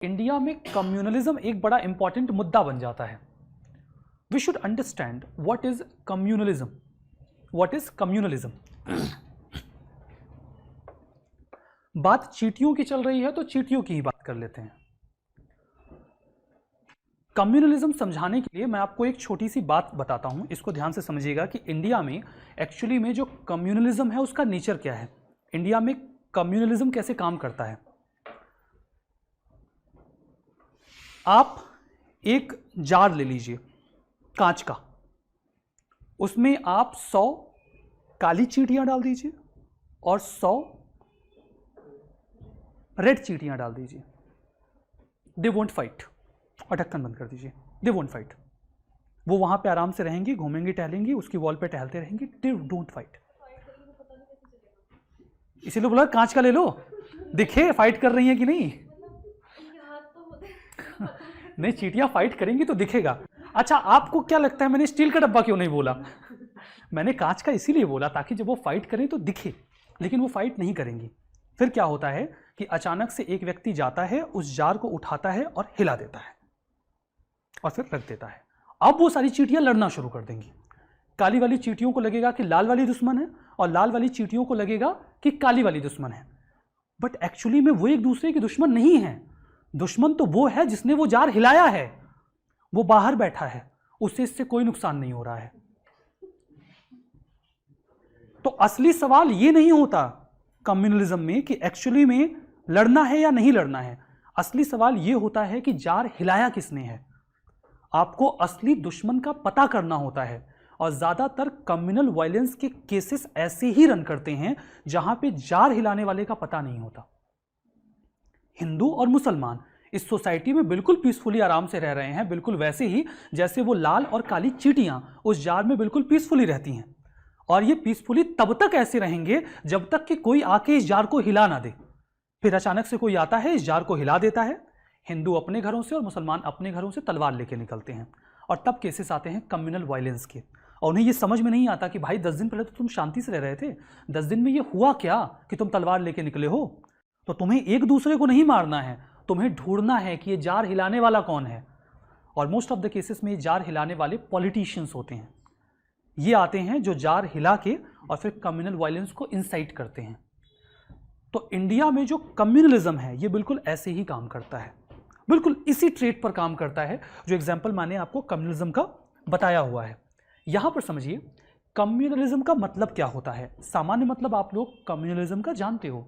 India में communalism एक बड़ा इंपॉर्टेंट मुद्दा बन जाता है। We should understand what is communalism. What is communalism? बात चींटियों की चल रही है तो चींटियों की ही बात कर लेते हैं। कम्युनलिज्म समझाने के लिए मैं आपको एक छोटी सी बात बताता हूं, इसको ध्यान से समझिएगा कि इंडिया में एक्चुअली में जो कम्युनलिज्म है उसका नेचर क्या है, इंडिया में कम्युनलिज्म कैसे काम करता है। आप एक जार ले लीजिए कांच का, उसमें आप 100 काली चींटियां डाल दीजिए और 100 रेड चींटियां डाल दीजिए। They won't fight. और ढक्कन बंद कर दीजिए। They won't fight. वो वहां पे आराम से रहेंगी, घूमेंगी, टहलेंगी, उसकी वॉल पे टहलते रहेंगी। They don't fight. इसीलिए बोला कांच का ले लो, दिखे फाइट कर रही है कि नहीं। नहीं, चींटियां फाइट करेंगी तो दिखेगा। अच्छा, आपको क्या लगता है मैंने स्टील का डब्बा क्यों नहीं बोला? मैंने कांच का इसीलिए बोला ताकि जब वो फाइट करें तो दिखे, लेकिन वो फाइट नहीं करेंगी। फिर क्या होता है कि अचानक से एक व्यक्ति जाता है, उस जार को उठाता है और हिला देता है और फिर रख देता है। अब वो सारी चींटियां लड़ना शुरू कर देंगी। काली वाली चींटियों को लगेगा कि लाल वाली दुश्मन है और लाल वाली चींटियों को लगेगा कि काली वाली दुश्मन है। बट एक्चुअली में वो एक दूसरे की दुश्मन नहीं है। दुश्मन तो वो है जिसने वो जार हिलाया है, वो बाहर बैठा है, उससे इससे कोई नुकसान नहीं हो रहा है। तो असली सवाल ये नहीं होता कम्युनलिज्म में कि एक्चुअली में लड़ना है या नहीं लड़ना है। असली सवाल ये होता है कि जार हिलाया किसने है। आपको असली दुश्मन का पता करना होता है। और ज्यादातर कम्युनल वायलेंस के केसेस ऐसे ही रन करते हैं जहां पे जार हिलाने वाले का पता नहीं होता। हिंदू और मुसलमान इस सोसाइटी में बिल्कुल पीसफुली आराम से रह रहे हैं, बिल्कुल वैसे ही जैसे वो लाल और काली चींटियां उस जार में बिल्कुल पीसफुली रहती हैं। और ये पीसफुली तब तक ऐसे रहेंगे जब तक कि कोई आके इस जार को हिला ना दे। फिर अचानक से कोई आता है, इस जार को हिला देता है। हिंदू अपने घरों से और मुसलमान अपने घरों से तलवार लेके निकलते हैं। और तब केसेस आते हैं कम्युनल वायलेंस के। और उन्हें ये समझ में नहीं आता कि भाई 10 दिन पहले तो तुम शांति से रह रहे थे, 10 दिन में ये हुआ क्या कि तुम तलवार लेके निकले हो। तो तुम्हें एक दूसरे को नहीं मारना है, तुम्हें ढूंढना है कि ये जार हिलाने वाला कौन है। और मोस्ट ऑफ द केसेस में ये जार हिलाने वाले पॉलिटिशियंस होते हैं। ये आते हैं जो जार हिला के और फिर कम्युनल वायलेंस को इंसाइट करते हैं। तो इंडिया में जो कम्युनलिज्म है ये बिल्कुल ऐसे ही काम करता है, बिल्कुल इसी ट्रेट पर काम करता है जो एग्जाम्पल मैंने आपको कम्युनलिज्म का बताया हुआ है। यहां पर समझिए कम्युनलिज्म का मतलब क्या होता है। सामान्य मतलब आप लोग कम्युनलिज्म का जानते हो।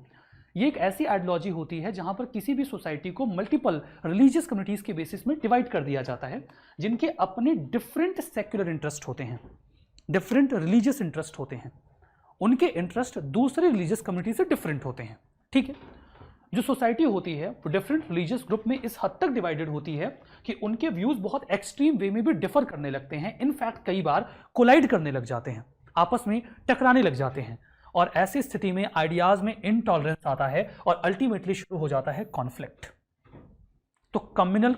ये एक ऐसी आइडियोलॉजी होती है जहां पर किसी भी सोसाइटी को मल्टीपल रिलीजियस कम्युनिटीज के बेसिस में डिवाइड कर दिया जाता है, जिनके अपने डिफरेंट सेक्युलर इंटरेस्ट होते हैं, डिफरेंट रिलीजियस इंटरेस्ट होते हैं। उनके इंटरेस्ट दूसरे रिलीजियस कम्युनिटी से डिफरेंट होते हैं। ठीक है, जो सोसाइटी होती है वो डिफरेंट रिलीजियस ग्रुप में इस हद तक डिवाइडेड होती है कि उनके व्यूज बहुत एक्सट्रीम वे में भी डिफर करने लगते हैं। इनफैक्ट कई बार कोलाइड करने लग जाते हैं, आपस में टकराने लग जाते हैं। और ऐसी स्थिति में आइडियाज में इनटॉलरेंस आता है और अल्टीमेटली शुरू हो जाता है कॉन्फ्लिक्ट। तो कम्युनल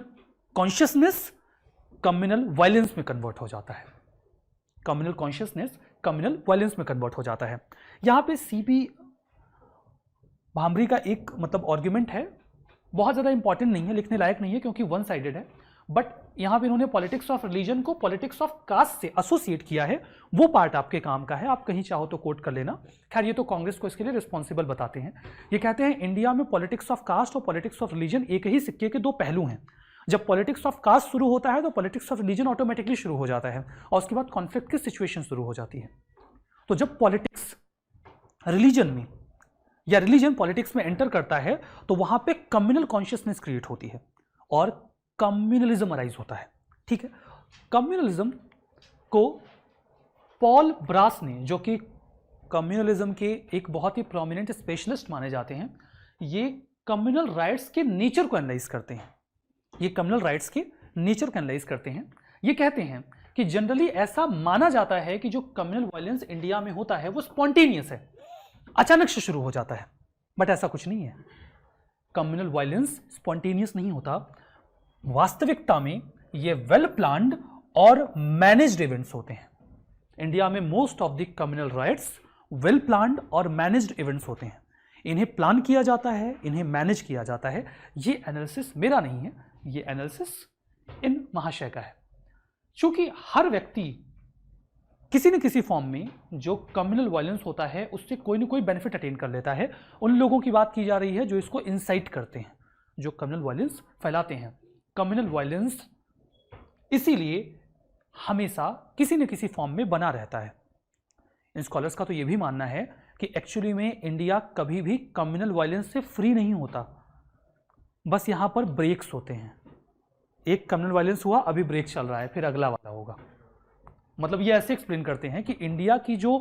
कॉन्शियसनेस कम्युनल वायलेंस में कन्वर्ट हो जाता है। कम्युनल कॉन्शियसनेस कम्युनल वायलेंस में कन्वर्ट हो जाता है। यहां पे सीपी भामरी का एक मतलब आर्ग्यूमेंट है, बहुत ज्यादा इंपॉर्टेंट नहीं है, लिखने लायक नहीं है क्योंकि वन साइडेड है। बट यहां पे इन्होंने पॉलिटिक्स ऑफ रिलीजन को पॉलिटिक्स ऑफ कास्ट से एसोसिएट किया है। वो पार्ट आपके काम का है, आप कहीं चाहो तो कोट कर लेना। खैर ये तो कांग्रेस को इसके लिए रिस्पॉन्सिबल बताते हैं। ये कहते हैं इंडिया में पॉलिटिक्स ऑफ कास्ट और पॉलिटिक्स ऑफ रिलीजन एक ही सिक्के के दो पहलू हैं। जब पॉलिटिक्स ऑफ कास्ट शुरू होता है तो पॉलिटिक्स ऑफ रिलीजन ऑटोमेटिकली शुरू हो जाता है और उसके बाद कॉन्फ्लिक्ट की सिचुएशन शुरू हो जाती है। तो जब पॉलिटिक्स रिलीजन में या रिलीजन पॉलिटिक्स में एंटर करता है तो वहां पे कम्युनल कॉन्शियसनेस क्रिएट होती है और कम्युनलिज्म अराइज होता है। ठीक है, कम्युनलिज्म को पॉल ब्रास ने, जो कि कम्युनलिज्म के एक बहुत ही प्रोमिनेंट स्पेशलिस्ट माने जाते हैं, ये कम्युनल राइट्स के नेचर को एनालाइज करते हैं। ये कम्युनल राइट्स के नेचर को एनालाइज करते हैं। ये कहते हैं कि जनरली ऐसा माना जाता है कि जो कम्युनल वायलेंस इंडिया में होता है वो स्पॉन्टेनियस है, अचानक से शुरू हो जाता है। बट ऐसा कुछ नहीं है। कम्युनल वायलेंस स्पॉन्टेनियस नहीं होता। वास्तविकता में ये वेल प्लान्ड और मैनेज्ड इवेंट्स होते हैं। इंडिया में most of the communal riots well planned और मैनेज्ड इवेंट्स होते हैं। इन्हें प्लान किया जाता है, इन्हें मैनेज किया जाता है। ये एनालिसिस मेरा नहीं है, ये एनालिसिस इन महाशय का है। क्योंकि हर व्यक्ति किसी न किसी फॉर्म में जो कम्युनल वायलेंस होता है उससे कोई ना कोई बेनिफिट अटेन कर लेता है। उन लोगों की बात की जा रही है जो इसको इंसाइट करते हैं, जो कम्युनल वायलेंस फैलाते हैं। कम्युनल वायलेंस इसीलिए हमेशा किसी न किसी फॉर्म में बना रहता है। इन स्कॉलर्स का तो ये भी मानना है कि एक्चुअली में इंडिया कभी भी कम्युनल वायलेंस से फ्री नहीं होता, बस यहाँ पर ब्रेक्स होते हैं। एक कम्युनल वायलेंस हुआ, अभी ब्रेक चल रहा है, फिर अगला वाला होगा। मतलब ये ऐसे एक्सप्लेन करते हैं कि इंडिया की जो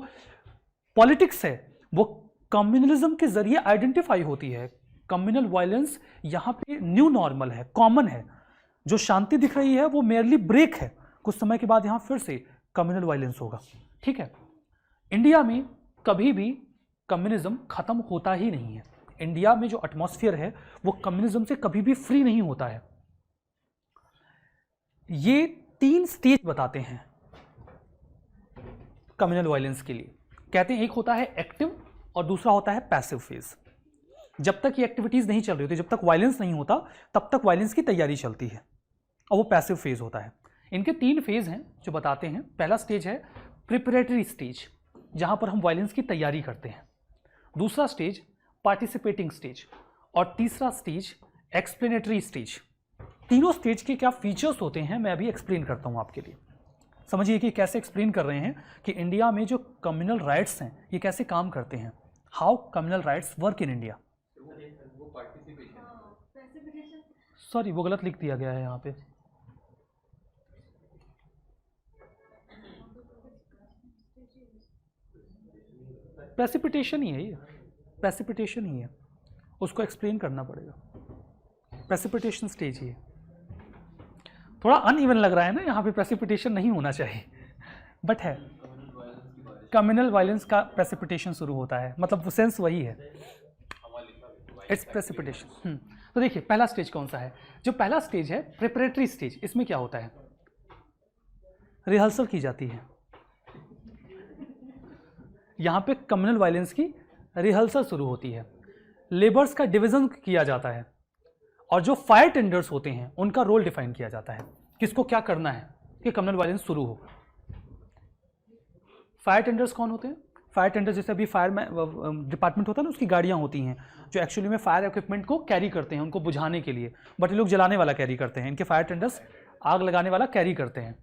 पॉलिटिक्स है वो कम्युनलिज्म के जरिए आइडेंटिफाई होती है। कम्युनल वायलेंस यहाँ पे न्यू नॉर्मल है, कॉमन है। जो शांति दिख रही है वो मेयरली ब्रेक है, कुछ समय के बाद यहाँ फिर से कम्युनल वायलेंस होगा। ठीक है, इंडिया में कभी भी कम्युनिज्म खत्म होता ही नहीं है। इंडिया में जो एटमॉस्फेयर है वो कम्युनिज्म से कभी भी फ्री नहीं होता है। ये 3 स्टेज बताते हैं कम्युनल वायलेंस के लिए। कहते हैं एक होता है एक्टिव और दूसरा होता है पैसिव फेज। जब तक ये एक्टिविटीज नहीं चल रही होती, जब तक वायलेंस नहीं होता, तब तक वायलेंस की तैयारी चलती है, और वो पैसिव फेज होता है। इनके 3 फेज हैं जो बताते हैं। पहला स्टेज है प्रिपरेटरी स्टेज, जहां पर हम वायलेंस की तैयारी करते हैं। दूसरा स्टेज पार्टिसिपेटिंग स्टेज, और तीसरा स्टेज एक्सप्लेनेटरी स्टेज। तीनों स्टेज के क्या फीचर्स होते हैं मैं अभी एक्सप्लेन करता हूं आपके लिए। समझिए कि कैसे एक्सप्लेन कर रहे हैं कि इंडिया में जो कम्युनल राइट्स हैं ये कैसे काम करते हैं, how communal riots work in India. Sorry, वो गलत लिख दिया गया है यहाँ पे। प्रेसिपिटेशन ही है ये, प्रेसिपिटेशन ही है, उसको एक्सप्लेन करना पड़ेगा। प्रेसिपिटेशन स्टेज ही है। थोड़ा अनइवन लग रहा है ना, यहाँ पे प्रेसिपिटेशन नहीं होना चाहिए, बट है। कम्युनल वायलेंस का प्रेसिपिटेशन शुरू होता है, मतलब वो सेंस वही है, इट्स प्रेसिपिटेशन। तो देखिए पहला स्टेज कौन सा है। जो पहला स्टेज है प्रिपरेटरी स्टेज, इसमें क्या होता है, रिहर्सल की जाती है। यहाँ पे कम्युनल वायलेंस की रिहर्सल शुरू होती है। लेबर्स का डिवीजन किया जाता है, और जो फायर टेंडर्स होते हैं उनका रोल डिफाइन किया जाता है, किसको क्या करना है कि कम्युनल वायलेंस शुरू हो। फायर टेंडर्स कौन होते हैं? फायर टेंडर्स जैसे अभी फायर डिपार्टमेंट होता है ना, उसकी गाड़ियाँ होती हैं जो एक्चुअली में फायर इक्विपमेंट को कैरी करते हैं उनको बुझाने के लिए, बट ये लोग जलाने वाला कैरी करते हैं। इनके फायर टेंडर्स आग लगाने वाला कैरी करते हैं,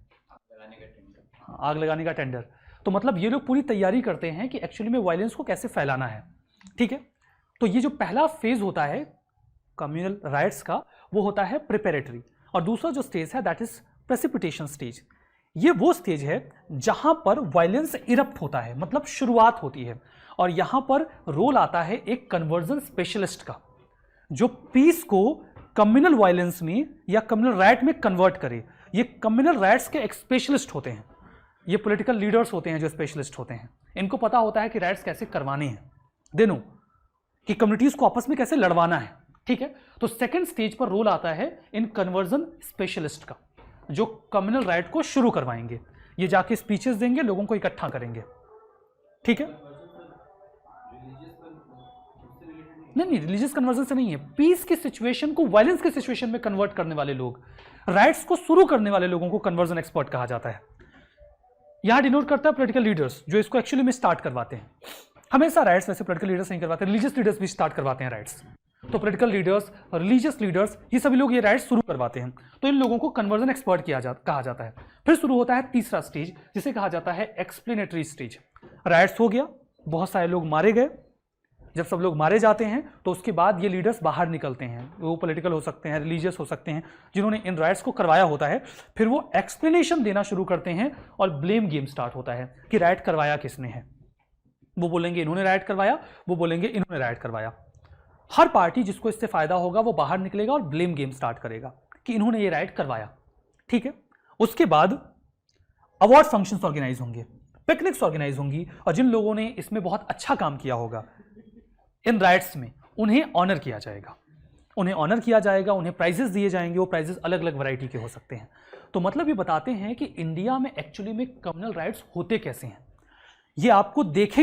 आग लगाने का टेंडर। तो मतलब ये लोग पूरी तैयारी करते हैं कि एक्चुअली में वायलेंस को कैसे फैलाना है। ठीक है, तो ये जो पहला फेज होता है कम्युनल राइट्स का वो होता है प्रिपरेटरी, और दूसरा जो स्टेज है दैट इज प्रेसिपिटेशन स्टेज। ये वो स्टेज है जहां पर वायलेंस इरप्ट होता है, मतलब शुरुआत होती है, और यहां पर रोल आता है एक कन्वर्जन स्पेशलिस्ट का, जो पीस को कम्युनल वायलेंस में या कम्युनल राइट में कन्वर्ट करे। ये कम्युनल राइट्स के एक स्पेशलिस्ट होते हैं, ये पॉलिटिकल लीडर्स होते हैं जो स्पेशलिस्ट होते हैं। इनको पता होता है कि राइट्स कैसे करवाने हैं, दे नो कि कम्युनिटीज को आपस में कैसे लड़वाना है। ठीक है, तो सेकंड स्टेज पर रोल आता है इन कन्वर्जन स्पेशलिस्ट का, जो कम्युनल राइट को शुरू करवाएंगे। ये जाके स्पीचेस देंगे, लोगों को इकट्ठा करेंगे। ठीक है, नहीं, रिलीजियस कन्वर्जन से नहीं है, पीस की सिचुएशन को वायलेंस के सिचुएशन में कन्वर्ट करने वाले लोग, राइट्स को शुरू करने वाले लोगों को कन्वर्जन एक्सपर्ट कहा जाता है। यहां डिनोट करता है पॉलिटिकल लीडर्स जो इसको एक्चुअली में स्टार्ट करवाते हैं। हमेशा राइट्स वैसे पॉलिटिकल लीडर्स नहीं करवाते, रिलीजियस लीडर्स भी स्टार्ट करवाते हैं राइट्स। तो पॉलिटिकल लीडर्स, रिलीजियस लीडर्स, ये सभी लोग ये राइट्स शुरू करवाते हैं। तो इन लोगों को कन्वर्जन एक्सपर्ट कहा जाता है। फिर शुरू होता है तीसरा स्टेज, जिसे कहा जाता है एक्सप्लेनेटरी स्टेज। राइट्स हो गया, बहुत सारे लोग मारे गए। जब सब लोग मारे जाते हैं तो उसके बाद ये लीडर्स बाहर निकलते हैं, वो पॉलिटिकल हो सकते हैं, रिलीजियस हो सकते हैं, जिन्होंने इन राइट्स को करवाया होता है। फिर वो एक्सप्लेनेशन देना शुरू करते हैं और ब्लेम गेम स्टार्ट होता है कि राइट करवाया किसने है। वो बोलेंगे इन्होंने राइट करवाया, वो बोलेंगे इन्होंने राइट करवाया। हर पार्टी जिसको इससे फायदा होगा वो बाहर निकलेगा और ब्लेम गेम स्टार्ट करेगा कि इन्होंने ये राइट करवाया। ठीक है, उसके बाद अवार्ड फंक्शंस ऑर्गेनाइज होंगे, पिकनिक्स ऑर्गेनाइज होंगी, और जिन लोगों ने इसमें बहुत अच्छा काम किया होगा इन राइट्स में, उन्हें ऑनर किया जाएगा। उन्हें प्राइजेस दिए जाएंगे। वो प्राइजेस अलग अलग वैरायटी के हो सकते हैं। तो मतलब ये बताते हैं कि इंडिया में एक्चुअली में कम्युनल राइट्स होते कैसे हैं। ये आपको देख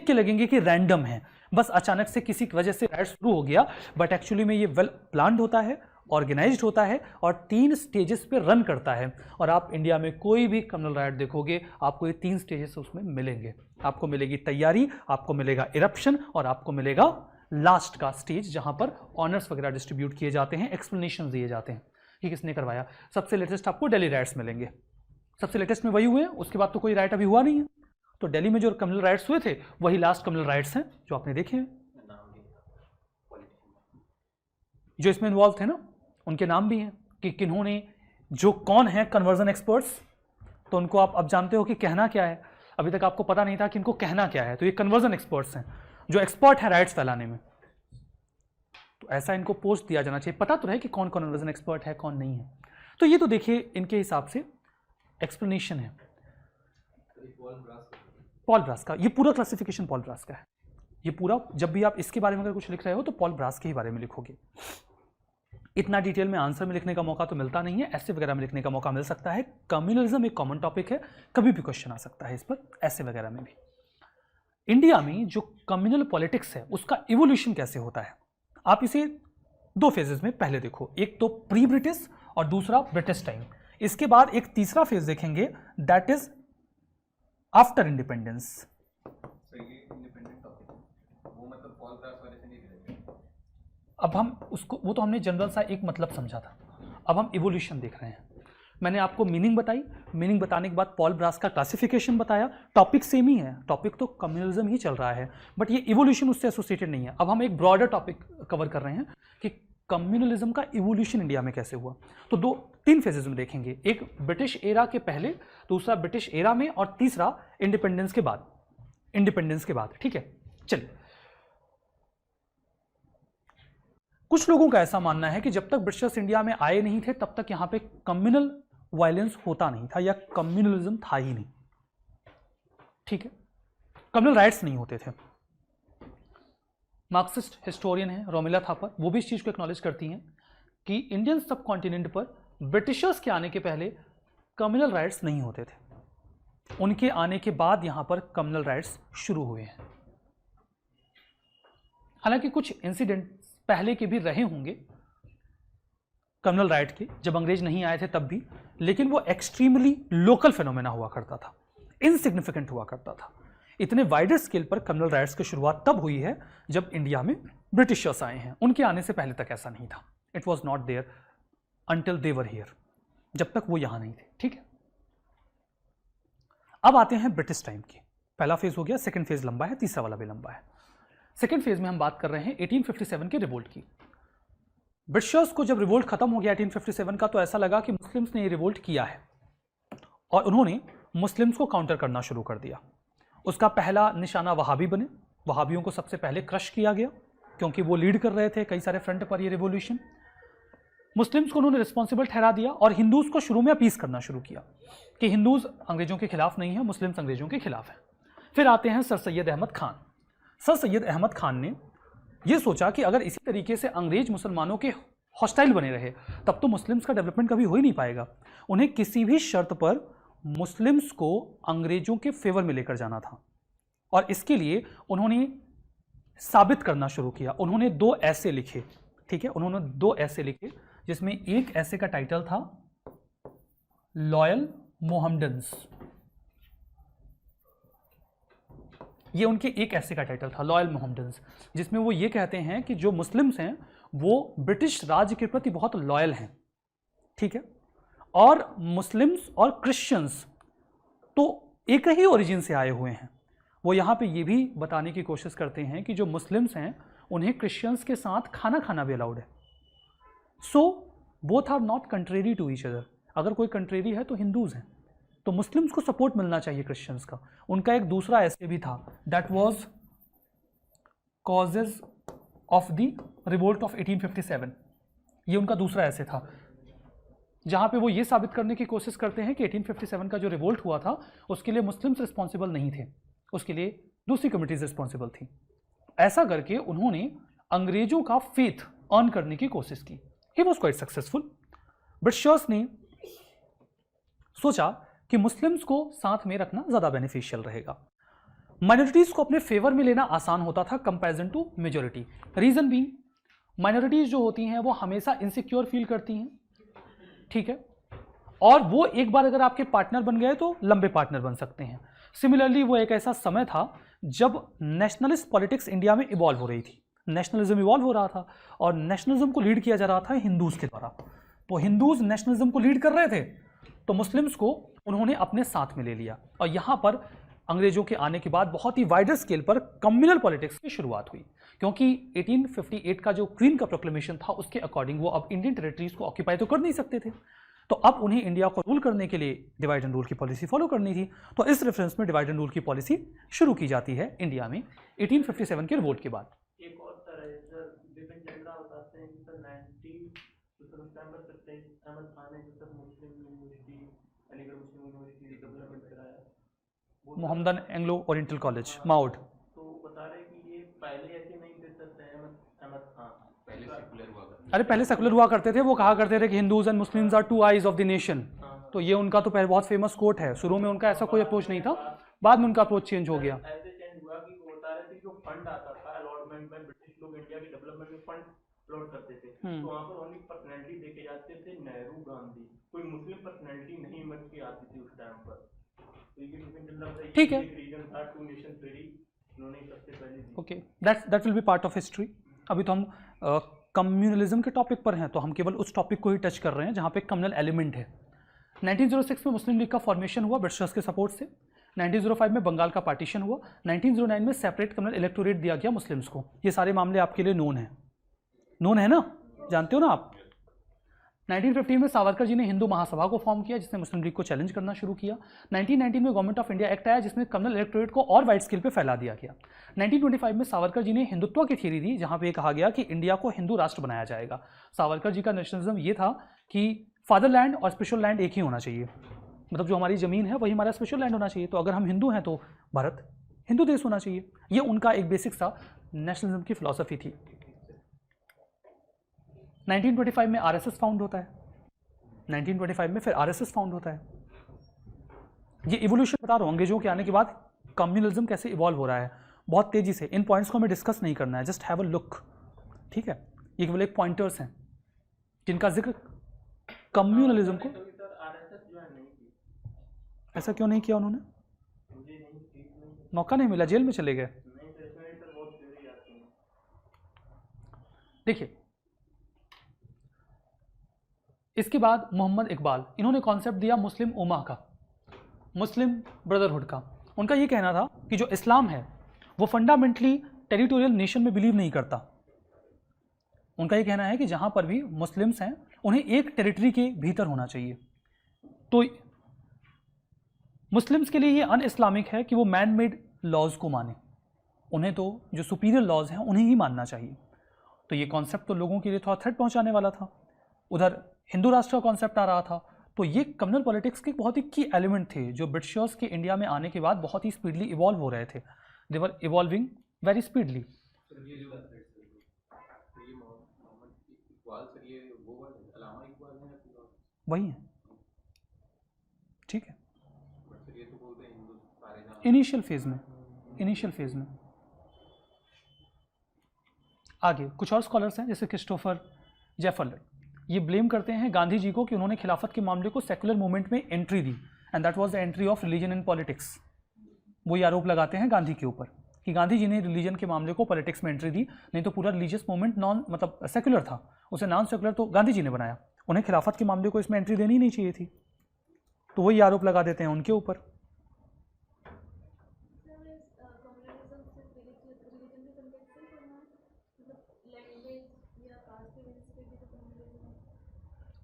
के लगेंगे कि रैंडम है, बस अचानक से किसी वजह से राइट शुरू हो गया, बट एक्चुअली में ये वेल प्लान्ड होता है, ऑर्गेनाइज्ड होता है और 3 स्टेजेस पे रन करता है। और आप इंडिया में कोई भी कम्युनल राइट देखोगे आपको ये 3 स्टेजेस उसमें मिलेंगे। आपको मिलेगी तैयारी, आपको मिलेगा इरप्शन और आपको मिलेगा लास्ट का स्टेज जहां पर ऑनर्स वगैरह डिस्ट्रीब्यूट किए जाते हैं, एक्सप्लेनेशन दिए जाते हैं कि किसने करवाया। सबसे लेटेस्ट आपको दिल्ली राइट्स मिलेंगे, सबसे लेटेस्ट में वही हुए हैं, उसके बाद तो कोई राइट अभी हुआ नहीं है। तो दिल्ली में जो कम्युनल राइट्स हुए थे वही लास्ट कम्युनल राइट्स हैं जो आपने देखे हैं, जो इसमें इन्वॉल्व थे ना, उनके नाम भी हैं कि किन्होंने, जो कौन है कन्वर्जन एक्सपर्ट्स, तो उनको आप अब जानते हो कि कहना क्या है। अभी तक आपको पता नहीं था कि इनको कहना क्या है, तो ये कन्वर्जन एक्सपर्ट्स हैं जो एक्सपर्ट है राइट्स फैलाने में। तो ऐसा इनको पोस्ट दिया जाना चाहिए, पता तो रहे कि कौन कन्वर्जन एक्सपर्ट है कौन नहीं है। तो ये तो देखिए इनके हिसाब से एक्सप्लेनेशन है पॉल ब्रास का। ये पूरा क्लासिफिकेशन पॉल ब्रास का है। ये पूरा, जब भी आप इसके बारे में अगर कुछ लिख रहे हो तो पॉल ब्रास के ही बारे में लिखोगे। इतना डिटेल में आंसर में लिखने का मौका तो मिलता नहीं है, ऐसे वगैरह में लिखने का मौका मिल सकता है। कम्युनलिज्म एक कॉमन टॉपिक है, कभी भी क्वेश्चन आ सकता है इस पर, ऐसे वगैरह में भी। इंडिया में जो कम्युनल पॉलिटिक्स है उसका इवोल्यूशन कैसे होता है, आप इसे 2 फेजेस में पहले देखो। एक तो प्री ब्रिटिश और दूसरा ब्रिटिश टाइम। इसके बाद एक तीसरा फेज देखेंगे, दैट इज आफ्टर इंडिपेंडेंस। अब हम उसको, वो तो हमने जनरल सा एक मतलब समझा था, अब हम इवोल्यूशन देख रहे हैं। मैंने आपको मीनिंग बताई, मीनिंग बताने के बाद पॉल ब्रास का क्लासिफिकेशन बताया। टॉपिक सेम ही है, टॉपिक तो कम्युनलिज्म ही चल रहा है, बट ये इवोल्यूशन उससे एसोसिएटेड नहीं है। अब हम एक ब्रॉडर टॉपिक कवर कर रहे हैं कि कम्युनलिज्म का इवोल्यूशन इंडिया में कैसे हुआ। तो 3 फेजेस में देखेंगे, एक ब्रिटिश एरा के पहले, दूसरा ब्रिटिश एरा में और तीसरा इंडिपेंडेंस के बाद। इंडिपेंडेंस के बाद, ठीक है। चलिए, कुछ लोगों का ऐसा मानना है कि जब तक ब्रिटिशर्स इंडिया में आए नहीं थे तब तक यहां पे कम्युनल वायलेंस होता नहीं था या कम्युनलिज्म था ही नहीं, ठीक है, कम्युनल राइट्स नहीं होते थे। मार्क्सिस्ट हिस्टोरियन है रोमिला थापर, वो भी इस चीज को एक्नॉलेज करती हैं कि इंडियन सब कॉन्टिनेंट पर ब्रिटिशर्स के आने के पहले कम्युनल राइट्स नहीं होते थे, उनके आने के बाद यहां पर कम्युनल राइट्स शुरू हुए हैं। हालांकि कुछ इंसिडेंट पहले के भी रहे होंगे कम्युनल राइट के, जब अंग्रेज नहीं आए थे तब भी, लेकिन वो एक्सट्रीमली लोकल फिनोमेना हुआ करता था, इनसिग्निफिकेंट हुआ करता था। इतने वाइडर स्केल पर कम्युनल राइट्स की शुरुआत तब हुई है जब इंडिया में ब्रिटिशर्स आए हैं, उनके आने से पहले तक ऐसा नहीं था। It was not there until they were here, जब तक वो यहां नहीं थे, ठीक है। अब आते हैं ब्रिटिश टाइम की। पहला फेज हो गया, सेकंड फेज लंबा है, तीसरा वाला भी लंबा है। सेकेंड फेज में हम बात कर रहे हैं 1857 के रिवोल्ट की। ब्रिटिशर्स को जब रिवोल्ट खत्म हो गया 1857 का, तो ऐसा लगा कि मुस्लिम्स ने ये रिवोल्ट किया है और उन्होंने मुस्लिम्स को काउंटर करना शुरू कर दिया। उसका पहला निशाना वहाबी बने, वहाबियों को सबसे पहले क्रश किया गया क्योंकि वो लीड कर रहे थे कई सारे फ्रंट पर ये रिवोल्यूशन। मुस्लिम्स को उन्होंने रिस्पॉन्सिबल ठहरा दिया और हिंदूज को शुरू में अपीस करना शुरू किया कि हिंदूज अंग्रेजों के खिलाफ नहीं है, मुस्लिम्स अंग्रेजों के खिलाफ है। फिर आते हैं सर सैयद अहमद खान। सर सैयद अहमद खान ने यह सोचा कि अगर इसी तरीके से अंग्रेज मुसलमानों के हॉस्टाइल बने रहे तब तो मुस्लिम्स का डेवलपमेंट कभी हो ही नहीं पाएगा। उन्हें किसी भी शर्त पर मुस्लिम्स को अंग्रेजों के फेवर में लेकर जाना था और इसके लिए उन्होंने साबित करना शुरू किया। उन्होंने 2 ऐसे लिखे, ठीक है, उन्होंने 2 ऐसे लिखे जिसमें एक ऐसे का टाइटल था लॉयल मोहम्मडन्स। ये उनके एक ऐसे का टाइटल था लॉयल मोहम्मडन्स, जिसमें वो ये कहते हैं कि जो मुस्लिम्स हैं वो ब्रिटिश राज के प्रति बहुत लॉयल हैं, ठीक है, और मुस्लिम्स और क्रिश्चियंस तो एक ही ओरिजिन से आए हुए हैं। वो यहाँ पे ये भी बताने की कोशिश करते हैं कि जो मुस्लिम्स हैं उन्हें क्रिश्चियंस के साथ खाना खाना भी अलाउड है। So both are not contrary to each other. अगर कोई कंट्रेरी है तो हिंदूज हैं, तो मुस्लिम्स को सपोर्ट मिलना चाहिए क्रिश्चियंस का। उनका एक दूसरा ऐसे भी था, that was causes of the revolt of 1857। ये उनका दूसरा ऐसे था जहां पे वो ये साबित करने की कोशिश करते हैं कि 1857 का जो रिवोल्ट हुआ था उसके लिए मुस्लिम्स रिस्पॉन्सिबल नहीं थे, उसके लिए दूसरी कमिटीज रिस्पॉन्सिबल थी। ऐसा करके उन्होंने अंग्रेजों का फेथ अर्न करने की कोशिश की। He was quite successful. Britishers ने सोचा कि मुस्लिम्स को साथ में रखना ज़्यादा बेनिफिशियल रहेगा। माइनॉरिटीज को अपने फेवर में लेना आसान होता था comparison to majority. Reason being, minorities जो होती हैं वो हमेशा इनसिक्योर फील करती हैं, ठीक है, और वो एक बार अगर आपके पार्टनर बन गए तो लंबे पार्टनर बन सकते हैं। सिमिलरली वो एक ऐसा समय था जब नेशनलिस्ट पॉलिटिक्स इंडिया में इवॉल्व हो रही थी, नेशनलिज्म इवॉल्व हो रहा था और नेशनलिज्म को लीड किया जा रहा था हिंदूज के द्वारा। तो हिंदूज नेशनलिज्म को लीड कर रहे थे तो मुस्लिम्स को उन्होंने अपने साथ में ले लिया, और यहाँ पर अंग्रेजों के आने के बाद बहुत ही वाइडर स्केल पर कम्युनल पॉलिटिक्स की शुरुआत हुई, क्योंकि 1858 का जो क्वीन का प्रोक्लेमेशन था उसके अकॉर्डिंग वो अब इंडियन टेरिटरीज को ऑक्यूपाई तो कर नहीं सकते थे, तो अब उन्हें इंडिया को रूल करने के लिए डिवाइड एंड रूल की पॉलिसी फॉलो करनी थी। तो इस रेफरेंस में डिवाइड एंड रूल की पॉलिसी शुरू की जाती है इंडिया में 1857 के रिवोल्ट के बाद। एक और सर है सर, विपिन चंद्रा बताते हैं कि सर 90 तो उस टाइम पर सर अहमद खान ने जो सर मुस्लिम यूनिवर्सिटी, अलीगढ़ मुस्लिम यूनिवर्सिटी डेवलपमेंट कराया, Mohammedan Anglo oriental college mould. तो बता रहे कि ये पहले ऐसे नहीं थे सर, अहमद खान पहले सेकुलर हुआ करते, अरे पहले सेकुलर हुआ करते थे, वो कहा करते थे कि Hindus and Muslims are two eyes of the nation, तो ये उनका तो पहले बहुत फेमस कोट है। शुरू में उनका ऐसा कोई अप्रोच नहीं था, बाद में उनका अप्रोच चेंज हो गया। ऐसे चेंज हुआ कि वो बता रहे थे जो फंड आता था अलॉटमेंट में, ब्रिटिश लोग इंडिया की डेवलपमेंट में फंड अलॉट करते थे, तो वहाँ पर ओनली पर्सनैलिटी देखे जाते थे, नेहरू गांधी, कोई मुस्लिम पर्सनैलिटी नहीं इमर्ज की आती थी उस टाइम पर। तो ये विपिन चंद्रा ठीक है, एक रीजन था, टू नेशन थ्योरी उन्होंने सबसे पहले दी। Okay, that will be part of history. अभी तो हम कम्युनलिज्म के टॉपिक पर हैं, तो हम केवल उस टॉपिक को ही टच कर रहे हैं जहाँ पे कम्युनल एलिमेंट है। 1906 में मुस्लिम लीग का फॉर्मेशन हुआ ब्रिटिशर्स के सपोर्ट से। 1905 में बंगाल का पार्टीशन हुआ। 1909 में सेपरेट कम्युनल इलेक्टोरेट दिया गया मुस्लिम्स को। ये सारे मामले आपके लिए नोन है ना, जानते हो ना आप। 1915 में सावरकर जी ने हिंदू महासभा को फॉर्म किया, जिसने मुस्लिम लीग को चैलेंज करना शुरू किया। 1919 में गवर्नमेंट ऑफ इंडिया एक्ट आया, जिसमें कम्युनल इलेक्टोरेट को और वाइड स्केल पे फैला दिया गया। 1925 में सावरकर जी ने हिंदुत्व की थ्योरी दी, जहां पे कहा गया कि इंडिया को हिंदू राष्ट्र बनाया जाएगा। सावरकर जी का नेशनलिज्म ये था कि फादरलैंड और स्पेशल लैंड एक ही होना चाहिए, मतलब जो हमारी ज़मीन है वही हमारा स्पेशल लैंड होना चाहिए, तो अगर हम हिंदू हैं तो भारत हिंदू देश होना चाहिए। ये उनका एक बेसिक सा नेशनलिज्म की फिलॉसफी थी। 1925 में आरएसएस फाउंड होता है। 1925 में फिर आरएसएस फाउंड होता है। ये इवोल्यूशन बता रहा हूँ, अंग्रेजों के आने के बाद कम्युनलिज्म कैसे इवॉल्व हो रहा है बहुत तेजी से। इन पॉइंट्स को हमें डिस्कस नहीं करना है, जस्ट हैव अ लुक, ठीक है। ये केवल एक पॉइंटर्स हैं जिनका जिक्र कम्युनलिज्म को। ऐसा क्यों नहीं किया उन्होंने? मौका नहीं मिला, जेल में चले गए। देखिए, इसके बाद मोहम्मद इकबाल, इन्होंने कॉन्सेप्ट दिया मुस्लिम उम्मा का, मुस्लिम ब्रदरहुड का। उनका ये कहना था कि जो इस्लाम है वो फंडामेंटली टेरिटोरियल नेशन में बिलीव नहीं करता। उनका ये कहना है कि जहाँ पर भी मुस्लिम्स हैं उन्हें एक टेरिटरी के भीतर होना चाहिए। तो मुस्लिम्स के लिए ये अन इस्लामिक है कि वो मैन मेड लॉज को माने, उन्हें तो जो सुपीरियर लॉज हैं उन्हें ही मानना चाहिए। तो ये कॉन्सेप्ट तो लोगों के लिए थोड़ा थ्रेट पहुंचाने वाला था। उधर हिंदू राष्ट्र का कॉन्सेप्ट आ रहा था। तो ये कम्युनल पॉलिटिक्स के बहुत ही की एलिमेंट थे जो ब्रिटिशर्स के इंडिया में आने के बाद बहुत ही स्पीडली इवॉल्व हो रहे थे। दे वर इवॉल्विंग वेरी स्पीडली। वही है, ठीक है, इनिशियल फेज में। आगे कुछ और स्कॉलर्स हैं जैसे क्रिस्टोफर जेफरलन, ये ब्लेम करते हैं गांधी जी को कि उन्होंने खिलाफत के मामले को सेकुलर मूवमेंट में entry the, and that was the entry of religion in politics. वो ये आरोप लगाते हैं गांधी के ऊपर कि गांधी जी ने रिलीजन के मामले को पॉलिटिक्स में एंट्री दी, नहीं तो पूरा रिलीजियस मूवमेंट मतलब सेकुलर था, उसे नॉन सेकुलर तो गांधी जी ने बनाया, उन्हें खिलाफत के मामले को इसमें एंट्री देनी नहीं चाहिए थी। तो वही आरोप लगा देते हैं उनके ऊपर।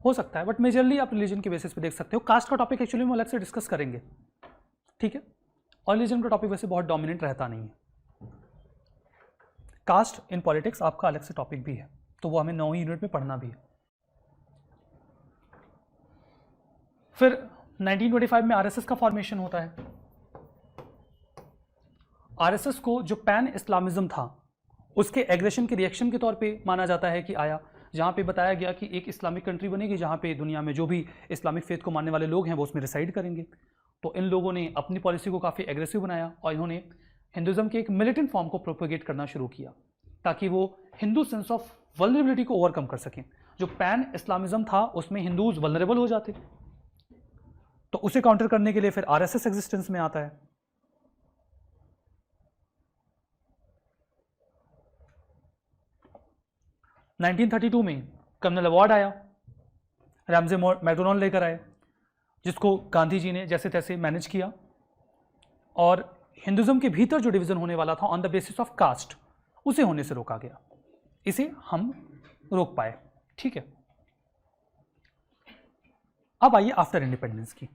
हो सकता है, बट मेजरली आप रिलीजन के बेसिस पे देख सकते हो। कास्ट का टॉपिक एक्चुअली हम अलग से डिस्कस करेंगे, ठीक है, और रिलीजन का टॉपिक वैसे बहुत डोमिनेंट रहता नहीं है। कास्ट इन पॉलिटिक्स आपका अलग से टॉपिक भी है, तो वो हमें 9वीं यूनिट में पढ़ना भी है। फिर 1925 में आरएसएस का फॉर्मेशन होता है। आरएसएस को जो पैन इस्लामिज्म था उसके एग्रेशन के रिएक्शन के तौर पे माना जाता है कि आया, जहाँ पे बताया गया कि एक इस्लामिक कंट्री बनेगी जहाँ पे दुनिया में जो भी इस्लामिक फेथ को मानने वाले लोग हैं वो उसमें रिसाइड करेंगे। तो इन लोगों ने अपनी पॉलिसी को काफ़ी एग्रेसिव बनाया और इन्होंने हिंदुज्म के एक मिलिटेंट फॉर्म को प्रोपेगेट करना शुरू किया ताकि वो हिंदू सेंस ऑफ वल्नरेबिलिटी को ओवरकम कर सकें। जो पैन इस्लामिज्म था उसमें हिंदूज वल्नरेबल हो जाते, तो उसे काउंटर करने के लिए फिर आरएसएस एग्जिस्टेंस में आता है। – 1932 में कम्युनल अवार्ड आया, रैमजे मैकडोनाल्ड लेकर आए, जिसको गांधी जी ने जैसे तैसे मैनेज किया, और हिंदुज्म के भीतर जो डिवीजन होने वाला था on the basis of caste, उसे होने से रोका गया। इसे हम रोक पाए। ठीक है, अब आइए आफ्टर इंडिपेंडेंस की।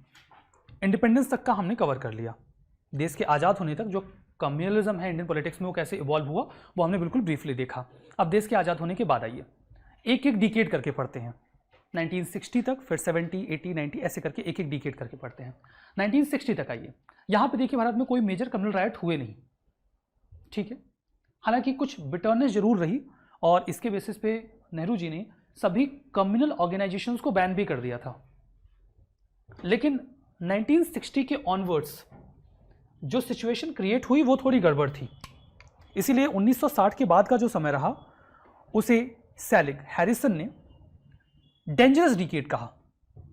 इंडिपेंडेंस तक का हमने कवर कर लिया। देश के आज़ाद होने तक जो कम्युनलिज्म है इंडियन पॉलिटिक्स में वो कैसे इवॉल्व हुआ वो हमने बिल्कुल ब्रीफली देखा। अब देश के आज़ाद होने के बाद आइए एक एक डिकेड करके पढ़ते हैं, 1960 तक, फिर 70, 80, 90 ऐसे करके एक एक डिकेड करके पढ़ते हैं। 1960 तक आइए, यहाँ पे देखिए भारत में कोई मेजर कम्युनल राइट हुए नहीं। ठीक है, हालांकि कुछ बिटरनेस जरूर रही और इसके बेसिस पे नेहरू जी ने सभी कम्युनल ऑर्गेनाइजेशंस को बैन भी कर दिया था। लेकिन 1960 के ऑनवर्ड्स जो सिचुएशन क्रिएट हुई वो थोड़ी गड़बड़ थी, इसीलिए 1960 के बाद का जो समय रहा उसे सेलिग हैरिसन ने डेंजरस डिकेड कहा।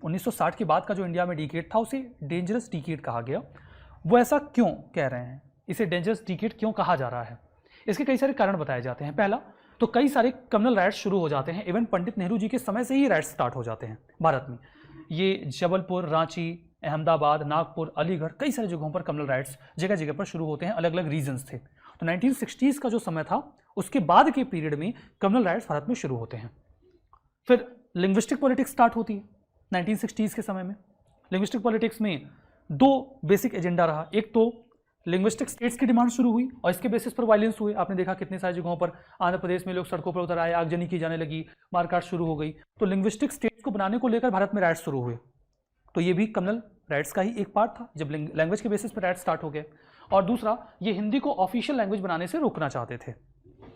1960 के बाद का जो इंडिया में डिकेड था उसे डेंजरस डिकेड कहा गया। वो ऐसा क्यों कह रहे हैं, इसे डेंजरस डिकेड क्यों कहा जा रहा है, इसके कई सारे कारण बताए जाते हैं। पहला तो कई सारे कम्युनल राइट्स शुरू हो जाते हैं, इवन पंडित नेहरू जी के समय से ही राइट्स स्टार्ट हो जाते हैं भारत में। ये जबलपुर, रांची, अहमदाबाद, नागपुर, अलीगढ़, कई सारी जगहों पर कम्युनल राइट्स जगह जगह पर शुरू होते हैं, अलग अलग रीजन्स थे। तो 1960s का जो समय था उसके बाद के पीरियड में कम्युनल राइट्स भारत में शुरू होते हैं। फिर लिंग्विस्टिक पॉलिटिक्स स्टार्ट होती है 1960s के समय में। लिंग्विस्टिक पॉलिटिक्स में दो बेसिक एजेंडा रहा, एक तो लिंग्विस्टिक स्टेट्स की डिमांड शुरू हुई और इसके बेसिस पर वायलेंस हुए। आपने देखा कितनी सारी जगहों पर आंध्र प्रदेश में लोग सड़कों पर उतर आए, आगजनी की जाने लगी, मारकाट शुरू हो गई। तो लिंग्विस्टिक स्टेट्स को बनाने को लेकर भारत में राइट्स शुरू हुए, तो ये भी कम्युनल राइट्स का ही एक पार्ट था जब लैंग्वेज के बेसिस पर राइट्स स्टार्ट हो गए। और दूसरा, ये हिंदी को ऑफिशियल लैंग्वेज बनाने से रोकना चाहते थे।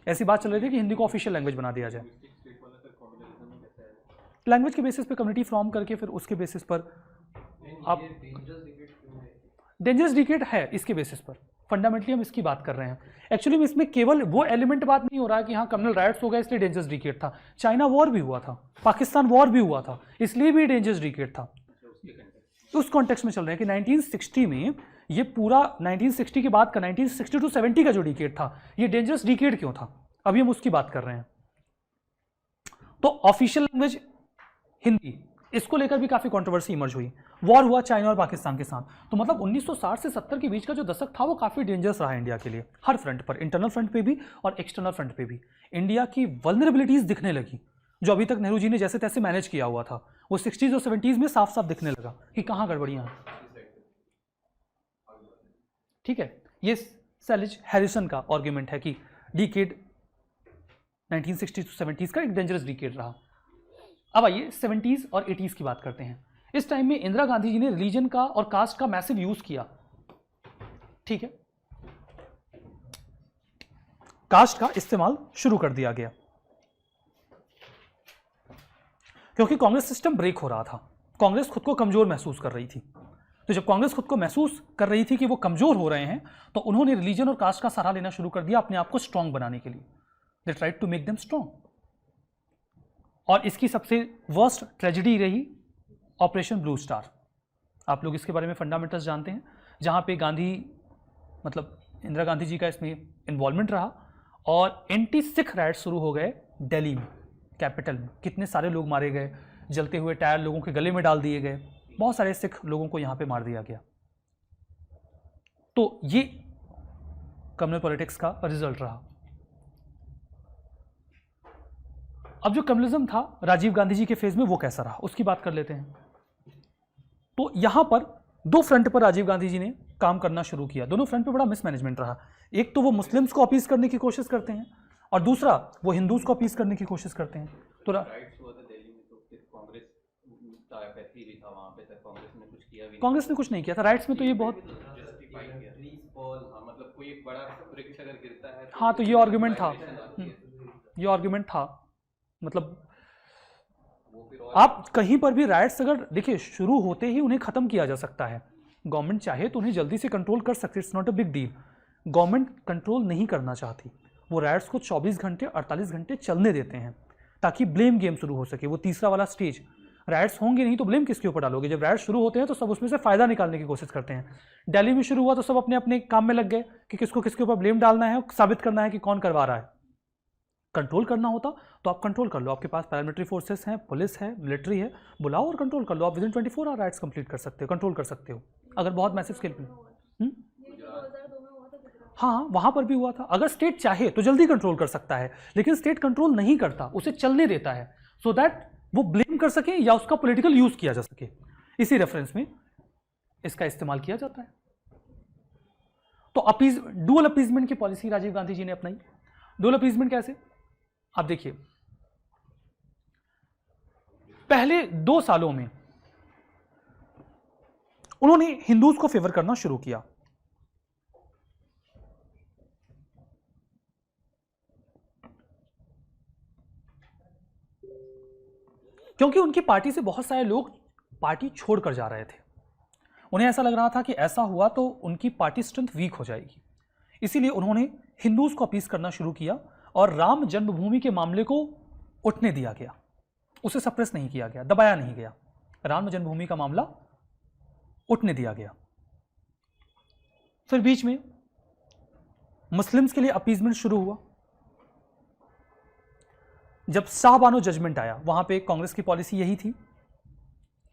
ऐसी बात चल रही थी कि हिंदी को ऑफिशियल लैंग्वेज बना दिया जाए, लैंग्वेज के बेसिस पे कम्युनिटी फॉर्म करके फिर उसके बेसिस पर आप डेंजरस डिकेड है। इसके बेसिस पर फंडामेंटली हम इसकी बात कर रहे हैं। एक्चुअली में इसमें केवल वो एलिमेंट बात नहीं हो रहा है कि हाँ कम्युनल राइट्स हो गया इसलिए डेंजरस डिकेड था। चाइना वॉर भी हुआ था, पाकिस्तान वॉर भी हुआ था, इसलिए भी डेंजरस डिकेड था। उस कॉन्टेक्स्ट में चल रहे हैं कि 1960 में ये पूरा 1960 के बाद का 1960 टू 70 का जो डिकेड था ये डेंजरस डिकेड क्यों था, अभी हम उसकी बात कर रहे हैं। तो ऑफिशियल लैंग्वेज हिंदी, इसको लेकर भी काफी कंट्रोवर्सी इमर्ज हुई। वॉर हुआ चाइना और पाकिस्तान के साथ, तो मतलब 1960 से 70 के बीच का जो दशक था वो काफी डेंजरस रहा इंडिया के लिए, हर फ्रंट पर, इंटरनल फ्रंट पे भी और एक्सटर्नल फ्रंट पे भी। इंडिया की वल्नरेबिलिटीज दिखने लगी, जो अभी तक नेहरू जी ने जैसे तैसे मैनेज किया हुआ था, वो 60s और 70s में साफ साफ दिखने लगा कि कहाँ गड़बड़ियाँ हैं। ठीक है, ये सेलिज हैरिसन का आर्ग्यूमेंट है कि डिकेड 1960 to 70s का एक डेंजरस डिकेड रहा। अब आइए 70s और 80s की बात करते हैं। इस टाइम में इंदिरा गांधी जी ने रिलीजन का और कास्ट का मैसिव यूज किया। ठीक है, कास्ट का इस्तेमाल शुरू कर दिया गया क्योंकि कांग्रेस सिस्टम ब्रेक हो रहा था, कांग्रेस खुद को कमजोर महसूस कर रही थी। तो जब कांग्रेस खुद को महसूस कर रही थी कि वो कमजोर हो रहे हैं, तो उन्होंने रिलीजन और कास्ट का सहारा लेना शुरू कर दिया अपने आप को स्ट्रांग बनाने के लिए। They tried to make them strong. और इसकी सबसे वर्स्ट ट्रेजेडी रही ऑपरेशन ब्लू स्टार। आप लोग इसके बारे में फंडामेंटल्स जानते हैं, जहां पे गांधी मतलब इंदिरा गांधी जी का इसमें इन्वॉल्वमेंट रहा और एंटी सिख राइट शुरू हो गए दिल्ली में, कैपिटल में। कितने सारे लोग मारे गए, जलते हुए टायर लोगों के गले में डाल दिए गए, बहुत सारे सिख लोगों को यहां पे मार दिया गया। तो ये कम्युनल पॉलिटिक्स का रिजल्ट रहा। अब जो कम्युनलिज्म था राजीव गांधी जी के फेज में वो कैसा रहा उसकी बात कर लेते हैं। तो यहां पर दो फ्रंट पर राजीव गांधी जी ने काम करना शुरू किया। दोनों फ्रंट पे बड़ा मिसमैनेजमेंट रहा। एक तो वो मुस्लिम्स को अपीस करने की कोशिश करते हैं और दूसरा वो हिंदूज को अपीस करने की कोशिश करते हैं। तो कांग्रेस ने कुछ नहीं किया था राइट्स में, तो ये बहुत मतलब कोई एक बड़ा वृक्ष अगर गिरता है, हाँ, तो ये आर्गुमेंट था, ये आर्गुमेंट था। मतलब आप कहीं पर भी राइट्स अगर देखिए शुरू होते ही उन्हें खत्म किया जा सकता है, गवर्नमेंट चाहे तो उन्हें जल्दी से कंट्रोल कर सकती है, it's not a big deal. Government control नहीं करना चाहती, वो राइट्स को 24 घंटे 48 घंटे चलने देते हैं ताकि ब्लेम गेम शुरू हो सके। वो तीसरा वाला स्टेज, राइट्स होंगे नहीं तो ब्लेम किसके ऊपर डालोगे। जब राइट्स शुरू होते हैं तो सब उसमें से फायदा निकालने की कोशिश करते हैं। दिल्ली में शुरू हुआ तो सब अपने अपने काम में लग गए कि किसको किसके ऊपर ब्लेम डालना है, साबित करना है कि कौन करवा रहा है। कंट्रोल करना होता तो आप कंट्रोल कर लो, आपके पास पैरामिलिट्री फोर्सेस हैं, पुलिस है, मिलिट्री है, बुलाओ और कंट्रोल कर लो। आप विदिन 24 आवर राइट्स कंप्लीट कर सकते हो, कंट्रोल कर सकते हो अगर बहुत मैसिव स्केल पे। हाँ, वहां पर भी हुआ था। अगर स्टेट चाहे तो जल्दी कंट्रोल कर सकता है, लेकिन स्टेट कंट्रोल नहीं करता, उसे चलने देता है सो दैट वो ब्लेम कर सके या उसका पॉलिटिकल यूज किया जा सके। इसी रेफरेंस में इसका इस्तेमाल किया जाता है। तो डुअल अपीजमेंट की पॉलिसी राजीव गांधी जी ने अपनाई। डुअल अपीजमेंट कैसे, आप देखिए, पहले 2 सालों में उन्होंने हिंदूज को फेवर करना शुरू किया। क्योंकि उनकी पार्टी से बहुत सारे लोग पार्टी छोड़कर जा रहे थे। उन्हें ऐसा लग रहा था कि ऐसा हुआ तो उनकी पार्टी स्ट्रेंथ वीक हो जाएगी। इसीलिए उन्होंने हिंदूज को अपीज करना शुरू किया और राम जन्मभूमि के मामले को उठने दिया गया, उसे सप्रेस नहीं किया गया, दबाया नहीं गया। राम जन्मभूमि का मामला उठने दिया गया। फिर बीच में मुस्लिम्स के लिए अपीजमेंट शुरू हुआ। जब शाहबानो जजमेंट आया, वहां पे कांग्रेस की पॉलिसी यही थी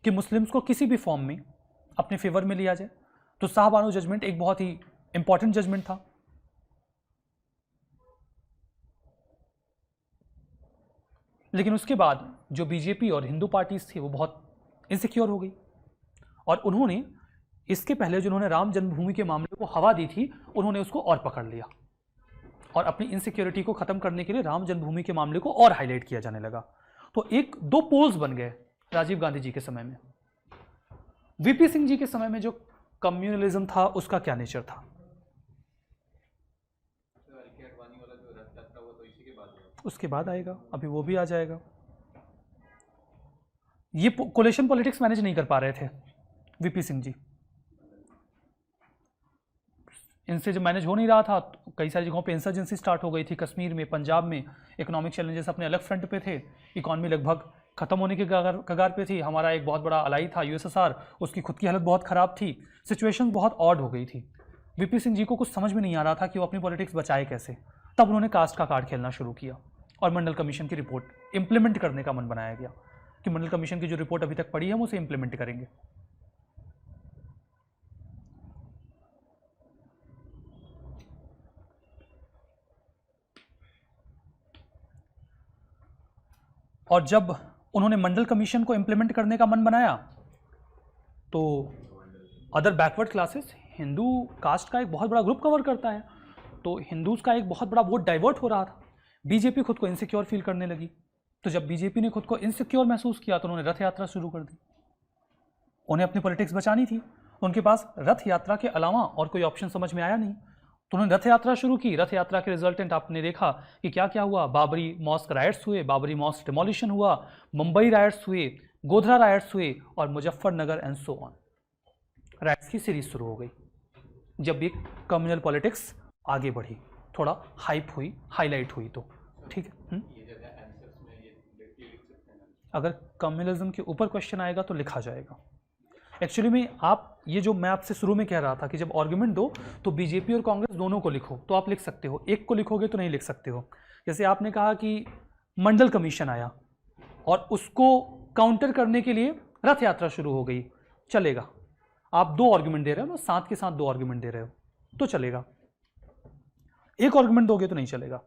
कि मुस्लिम्स को किसी भी फॉर्म में अपने फेवर में लिया जाए। तो शाहबानो जजमेंट एक बहुत ही इंपॉर्टेंट जजमेंट था। लेकिन उसके बाद जो बीजेपी और हिंदू पार्टीज थी वो बहुत इनसिक्योर हो गई और उन्होंने इसके पहले जो उन्होंने राम जन्मभूमि के मामले को हवा दी थी, उन्होंने उसको और पकड़ लिया और अपनी इनसिक्योरिटी को खत्म करने के लिए राम जन्मभूमि के मामले को और हाईलाइट किया जाने लगा। तो 1-2 पोल्स बन गए राजीव गांधी जी के समय में। वीपी सिंह जी के समय में जो कम्युनलिज्म था उसका क्या नेचर था? उसके बाद आएगा, अभी वो भी आ जाएगा। ये कोलेशन पॉलिटिक्स मैनेज नहीं कर पा रहे थे वीपी सिंह जी। इनसे जब मैनेज हो नहीं रहा था तो कई सारी जगहों पे इंसर्जेंसी स्टार्ट हो गई थी। कश्मीर में, पंजाब में इकोनॉमिक चैलेंजेस अपने अलग फ्रंट पे थे। इकॉनमी लगभग खत्म होने के कगार पे थी। हमारा एक बहुत बड़ा अलाई था यूएसएसआर, उसकी खुद की हालत बहुत ख़राब थी। सिचुएशन बहुत ऑड हो गई थी। वीपी सिंह जी को कुछ समझ में नहीं आ रहा था कि वो अपनी पॉलिटिक्स बचाए कैसे। तब उन्होंने कास्ट का कार्ड खेलना शुरू किया और मंडल कमीशन की रिपोर्ट इंप्लीमेंट करने का मन बनाया गया कि मंडल कमीशन की जो रिपोर्ट अभी तक पड़ी है हम उसे इंप्लीमेंट करेंगे। और जब उन्होंने मंडल कमीशन को इंप्लीमेंट करने का मन बनाया तो other backward classes, Hindu caste का एक बहुत बड़ा ग्रुप कवर करता है, तो हिंदूज का एक बहुत बड़ा वोट डाइवर्ट हो रहा था। बीजेपी खुद को इनसिक्योर फील करने लगी। तो जब बीजेपी ने खुद को इनसिक्योर महसूस किया तो उन्होंने रथ यात्रा शुरू कर दी। उन्हें अपनी पॉलिटिक्स बचानी थी, उनके पास रथ यात्रा के अलावा और कोई ऑप्शन समझ में आया नहीं, तो उन्होंने रथ यात्रा शुरू की। रथ यात्रा के रिजल्टेंट आपने देखा कि क्या क्या हुआ। बाबरी मॉस्क राइट्स हुए, बाबरी मॉस्क डिमोलिशन हुआ, मुंबई राइट्स हुए, गोधरा राइट्स हुए और Muzaffarnagar and so on. Rights की सीरीज शुरू हो गई जब ये कम्युनल पॉलिटिक्स आगे बढ़ी, थोड़ा हाइप हुई, हाईलाइट हुई। तो ठीक है, अगर कम्युनलिज्म के ऊपर क्वेश्चन आएगा तो लिखा जाएगा। एक्चुअली में आप ये जो मैं आपसे शुरू में कह रहा था कि जब आर्गुमेंट दो तो बीजेपी और कांग्रेस दोनों को लिखो, तो आप लिख सकते हो। एक को लिखोगे तो नहीं लिख सकते हो। जैसे आपने कहा कि मंडल कमीशन आया और उसको काउंटर करने के लिए रथ यात्रा शुरू हो गई, चलेगा। आप 2 आर्गुमेंट दे रहे हो ना, साथ के साथ 2 आर्गुमेंट दे रहे हो तो चलेगा। एक आर्गुमेंट दोगे तो नहीं चलेगा।